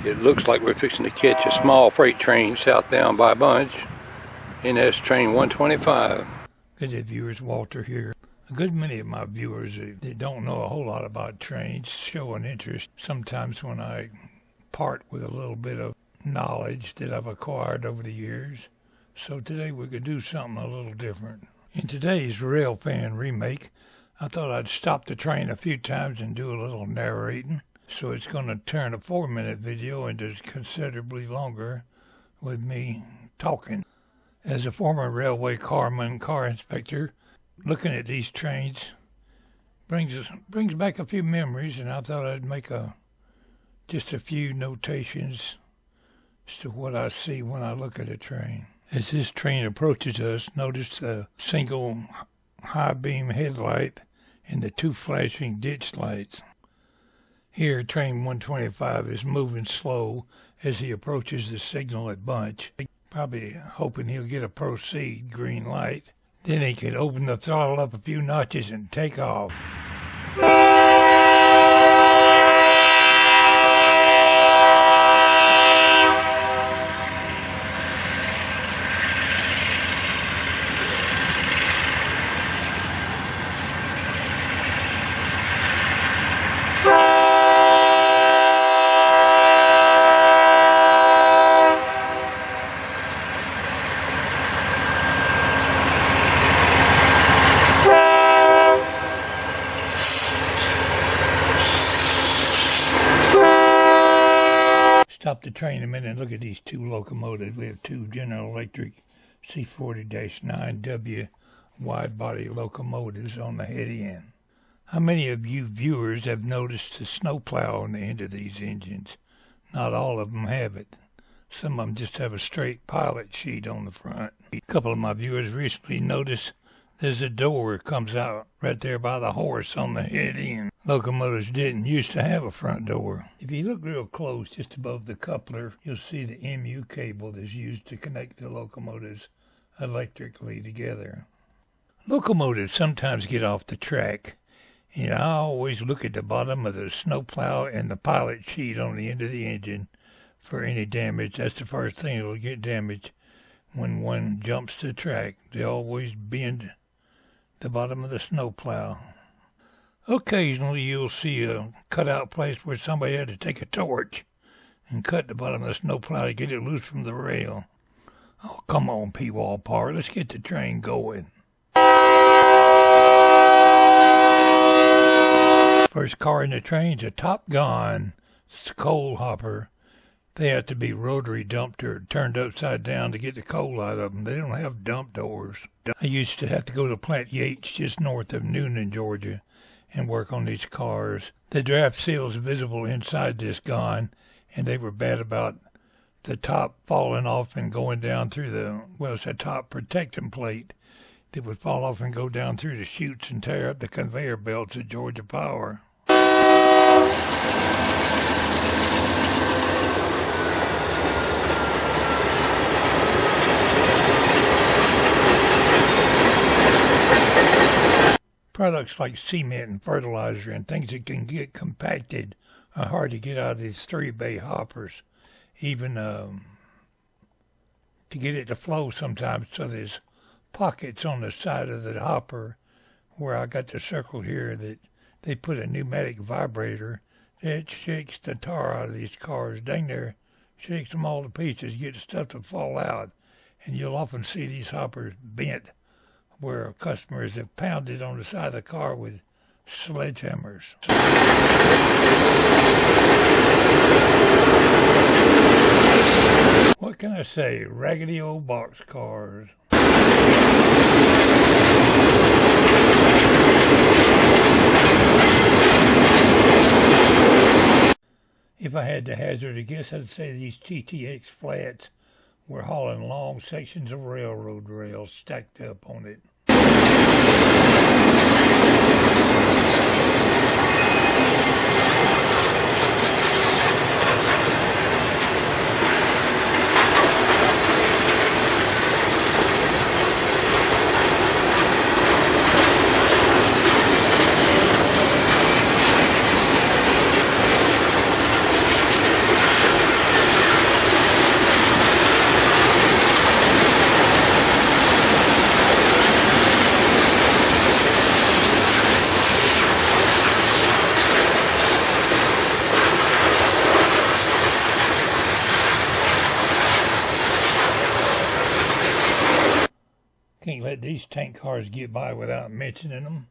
It looks like we're fixing to catch a small freight train southbound by Bunch. NS train 125. Good day, viewers. Walter here. A good many of my viewers that don't know a whole lot about trains show an interest sometimes when I part with a little bit of knowledge that I've acquired over the years. So today we're going to do something a little different. In today's Railfan Remake, I thought I'd stop the train a few times and do a little narrating. So it's going to turn a 4-minute video into considerably longer with me talking. As a former railway Carman car inspector, looking at these trains brings back a few memories, and I thought I'd make just a few notations as to what I see when I look at a train. As this train approaches us, notice the single high beam headlight and the 2 flashing ditch lights. Here, train 125 is moving slow as he approaches the signal at Bunch, probably hoping he'll get a proceed green light. Then he can open the throttle up a few notches and take off. Stop the train a minute and look at these 2 locomotives. We have 2 General Electric C40-9W wide-body locomotives on the head end. How many of you viewers have noticed the snowplow on the end of these engines? Not all of them have it. Some of them just have a straight pilot sheet on the front. A couple of my viewers recently noticed there's a door that comes out right there by the horse on the head end. Locomotives didn't used to have a front door. If you look real close, just above the coupler, you'll see the MU cable that's used to connect the locomotives electrically together. Locomotives sometimes get off the track, and I always look at the bottom of the snowplow and the pilot sheet on the end of the engine for any damage. That's the first thing that'll get damaged when one jumps the track. They always bend the bottom of the snowplow. Occasionally you'll see a cutout place where somebody had to take a torch and cut the bottom of the snowplow to get it loose from the rail. Oh, come on, Pwalpar, let's get the train going. First car in the train's a Top Gun. It's a coal hopper. They have to be rotary dumped or turned upside down to get the coal out of them. They don't have dump doors. I used to have to go to Plant Yates just north of Noonan, Georgia, and work on these cars. The draft seals visible inside this gun, and they were bad about the top falling off and going down through it's a top protecting plate that would fall off and go down through the chutes and tear up the conveyor belts at Georgia Power. Products like cement and fertilizer and things that can get compacted are hard to get out of these 3-bay hoppers, even to get it to flow sometimes. So there's pockets on the side of the hopper where I got the circle here that they put a pneumatic vibrator that shakes the tar out of these cars. Dang near shakes them all to pieces, get the stuff to fall out. And you'll often see these hoppers bent where customers have pounded on the side of the car with sledgehammers. What can I say? Raggedy old box cars. If I had to hazard a guess, I'd say these TTX flats were hauling long sections of railroad rails stacked up on it. let these tank cars get by without mentioning them.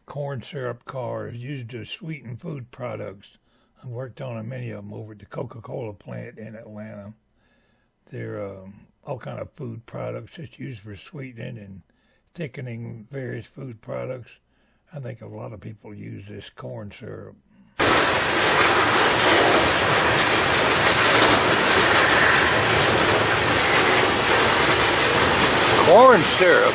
Corn syrup cars used to sweeten food products. I worked on many of them over at the Coca-Cola plant in Atlanta. They're all kind of food products that's used for sweetening and thickening various food products. I think a lot of people use this corn syrup. Corn syrup.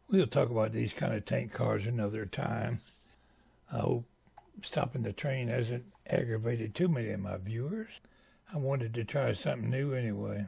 We'll talk about these kind of tank cars another time. I hope stopping the train hasn't aggravated too many of my viewers. I wanted to try something new anyway.